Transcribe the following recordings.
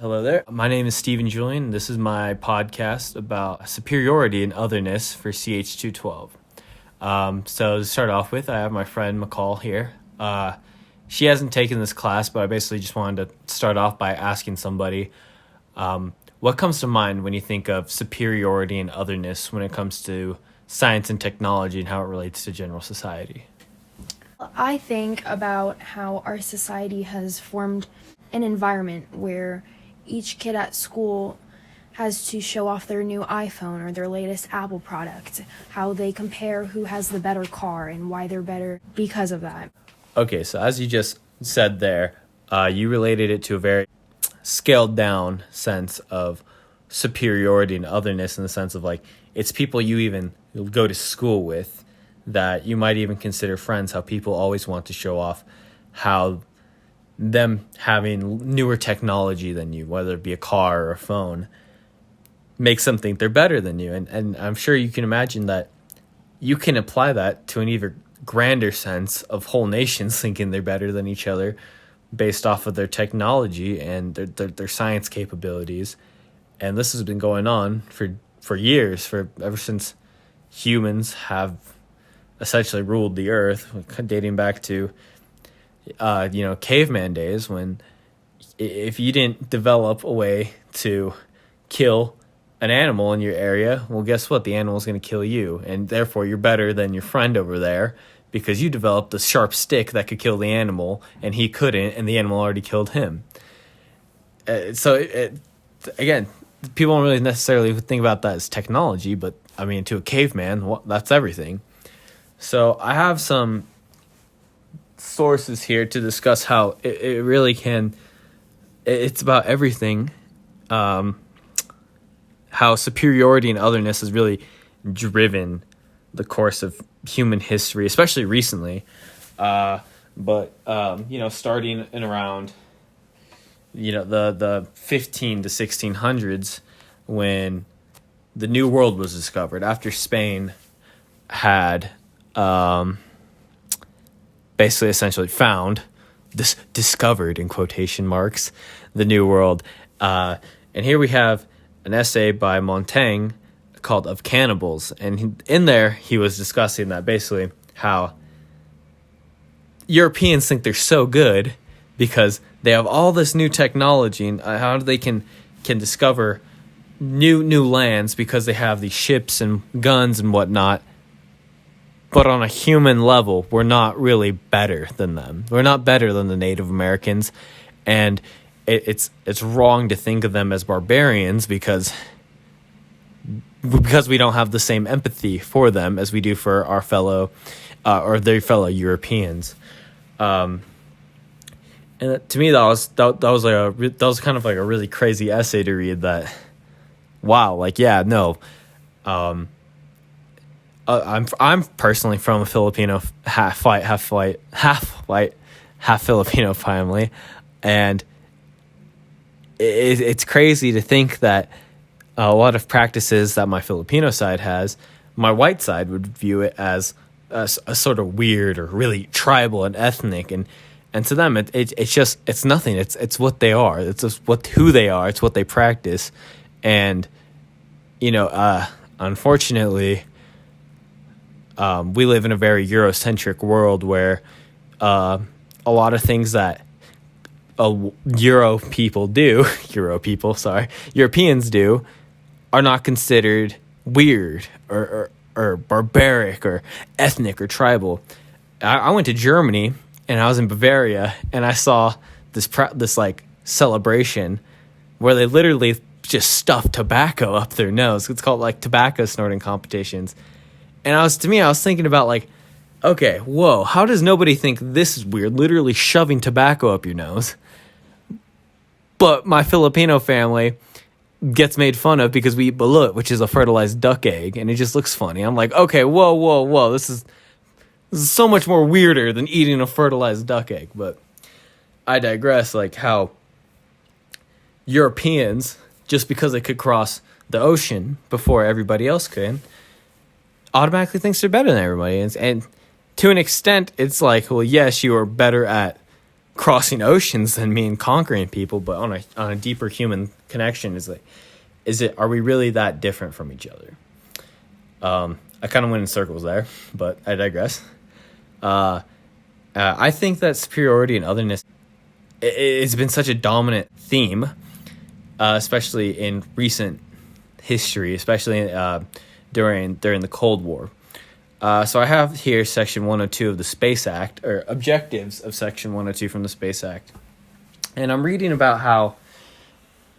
Hello there. My name is Julian. This is my podcast about superiority and otherness for CH212. So to start off with, I have my friend McCall here. She hasn't taken this class, but I basically just wanted to start off by asking somebody, what comes to mind when you think of superiority and otherness when it comes to science and technology and how it relates to general society? I think about how our society has formed an environment where each kid at school has to show off their new iPhone or their latest Apple product, how they compare who has the better car and why they're better because of that. Okay, so as you just said there, you related it to a very scaled down sense of superiority and otherness, in the sense of like it's people you even go to school with that you might even consider friends, how people always want to show off how them having newer technology than you, whether it be a car or a phone, makes them think they're better than you. And I'm sure you can imagine that you can apply that to an even grander sense of whole nations thinking they're better than each other based off of their technology and their science capabilities. And this has been going on for years, ever since humans have essentially ruled the earth, dating back to caveman days, when if you didn't develop a way to kill an animal in your area, well, guess what? The animal's going to kill you, and therefore you're better than your friend over there because you developed a sharp stick that could kill the animal, and he couldn't, and the animal already killed him. Again, people don't really necessarily think about that as technology, but I mean, to a caveman, that's everything. So I have some sources here to discuss how it really can, it's about everything, how superiority and otherness has really driven the course of human history, especially recently. Starting in around, the 15 to 1600s, when the New World was discovered, after Spain had basically essentially found, discovered in quotation marks, the New World. And here we have an essay by Montaigne called Of Cannibals. And in there, he was discussing that basically how Europeans think they're so good because they have all this new technology, and how they can discover new lands because they have these ships and guns and whatnot. But on a human level, we're not really better than them. We're not better than the Native Americans, and it's wrong to think of them as barbarians because we don't have the same empathy for them as we do for our fellow or their fellow Europeans. And to me, that was kind of like a really crazy essay to read. That, wow, like, yeah, no. I'm personally from a Filipino half white, half Filipino family, and it's crazy to think that a lot of practices that my Filipino side has, my white side would view it as a sort of weird or really tribal and ethnic, and to them it's nothing. It's what they are. It's just who they are. It's what they practice, and unfortunately, we live in a very Eurocentric world where a lot of things that Europeans do are not considered weird or barbaric or ethnic or tribal. I went to Germany and I was in Bavaria, and I saw this like celebration where they literally just stuff tobacco up their nose. It's called like tobacco snorting competitions. And I was thinking about like, okay, whoa, how does nobody think this is weird? Literally shoving tobacco up your nose. But my Filipino family gets made fun of because we eat balut, which is a fertilized duck egg, and it just looks funny. I'm like, okay, whoa, this is so much more weirder than eating a fertilized duck egg. But I digress, like how Europeans, just because they could cross the ocean before everybody else could, automatically thinks they're better than everybody. And to an extent, it's like, well, yes, you are better at crossing oceans than me and conquering people, but on a deeper human connection are we really that different from each other? I kind of went in circles there, but I digress. I think that superiority and otherness, it's been such a dominant theme, especially in recent history, especially during the Cold War. So I have here Section 102 of the Space Act, or objectives of Section 102 from the Space Act. And I'm reading about how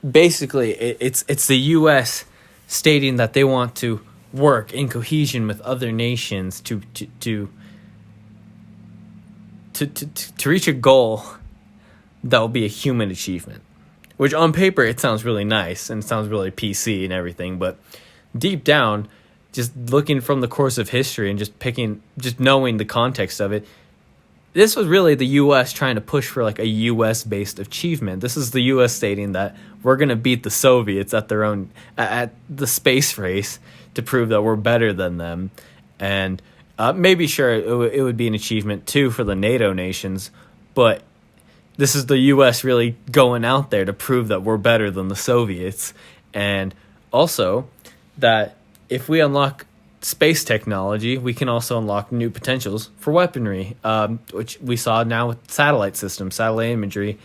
basically it's the U.S. stating that they want to work in cohesion with other nations to reach a goal that will be a human achievement. Which on paper it sounds really nice and it sounds really PC and everything, but deep down, just looking from the course of history and just knowing the context of it, this was really the U.S. trying to push for like a U.S.-based achievement. This is the U.S. stating that we're going to beat the Soviets at the space race to prove that we're better than them. And maybe sure it would be an achievement too for the NATO nations, but this is the U.S. really going out there to prove that we're better than the Soviets. And also that if we unlock space technology, we can also unlock new potentials for weaponry, which we saw now with satellite systems, satellite imagery.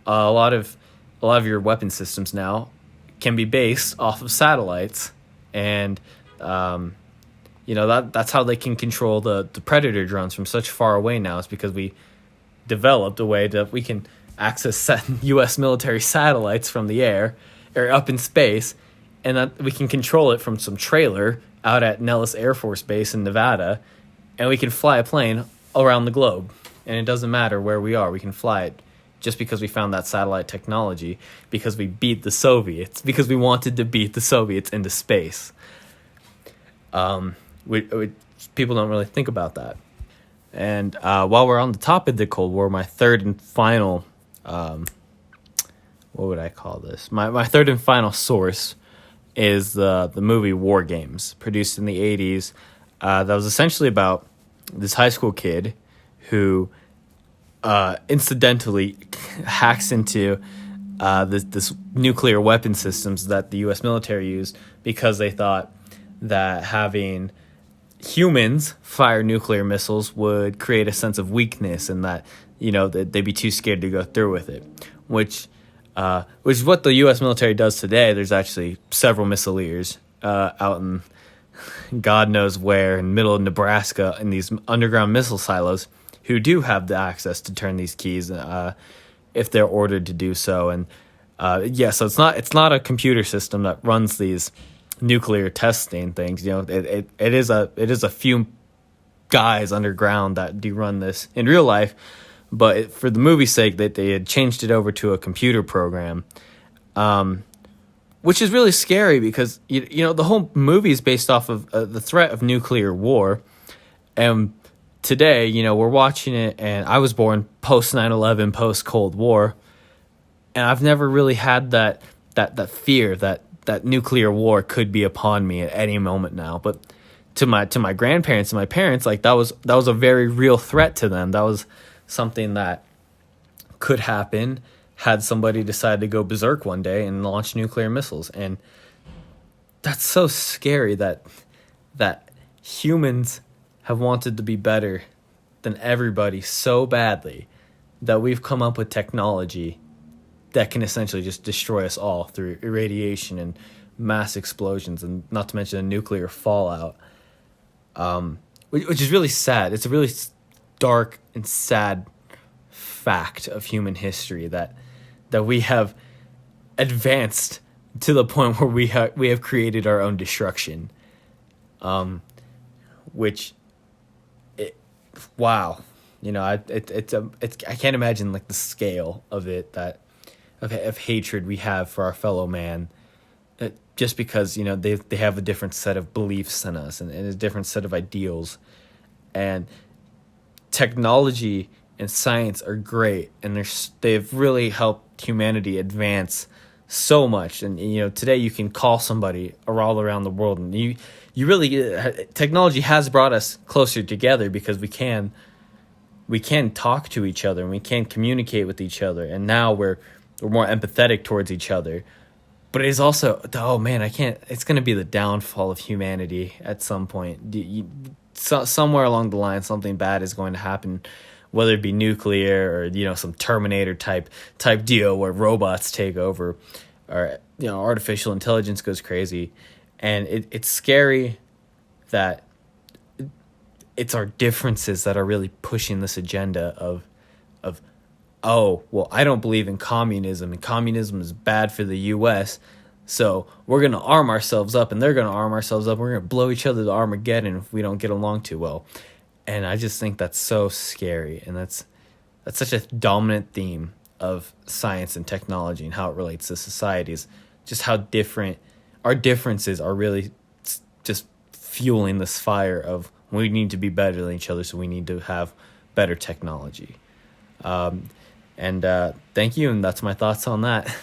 A lot of your weapon systems now can be based off of satellites, and that's how they can control the Predator drones from such far away now. Is because we developed a way that we can access U.S. military satellites from the air or up in space, and that we can control it from some trailer out at Nellis Air Force Base in Nevada, and we can fly a plane around the globe. And it doesn't matter where we are, we can fly it just because we found that satellite technology, because we beat the Soviets, because we wanted to beat the Soviets into space. People don't really think about that. And while we're on the topic of the Cold War, my third and final, what would I call this? My third and final source is the movie War Games, produced in the 80s. That was essentially about this high school kid who incidentally hacks into this nuclear weapon systems that the U.S. military used because they thought that having humans fire nuclear missiles would create a sense of weakness, and that that they'd be too scared to go through with it, which is what the U.S. military does today. There's actually several missileers out in God knows where, in the middle of Nebraska, in these underground missile silos, who do have the access to turn these keys if they're ordered to do so. And so it's not a computer system that runs these nuclear testing things. It is a few guys underground that do run this in real life. But for the movie's sake, that they had changed it over to a computer program, which is really scary because the whole movie is based off of the threat of nuclear war. And today, we're watching it, and I was born post 9/11, post Cold War, and I've never really had that fear that nuclear war could be upon me at any moment now. But to my grandparents and my parents, like that was a very real threat to them. That was something that could happen had somebody decide to go berserk one day and launch nuclear missiles. And that's so scary that humans have wanted to be better than everybody so badly that we've come up with technology that can essentially just destroy us all through irradiation and mass explosions, and not to mention a nuclear fallout, which is really sad. It's a really dark and sad fact of human history that we have advanced to the point where we have created our own destruction. Wow, I can't imagine like the scale of it, that of hatred we have for our fellow man, just because they have a different set of beliefs than us and a different set of ideals. And technology and science are great, and they've really helped humanity advance so much. And today you can call somebody all around the world, and you really technology has brought us closer together because we can we can talk to each other and we can communicate with each other, and now we're more empathetic towards each other. But it is also, oh man, I can't. It's going to be the downfall of humanity at some point. Somewhere along the line, something bad is going to happen, whether it be nuclear or some Terminator type deal where robots take over, or artificial intelligence goes crazy, and it's scary that it's our differences that are really pushing this agenda of oh, well, I don't believe in communism, and communism is bad for the U.S., so we're going to arm ourselves up, and they're going to arm ourselves up. We're going to blow each other to Armageddon if we don't get along too well. And I just think that's so scary, and that's such a dominant theme of science and technology and how it relates to societies, just how different our differences are really just fueling this fire of we need to be better than each other, so we need to have better technology. And thank you, and that's my thoughts on that.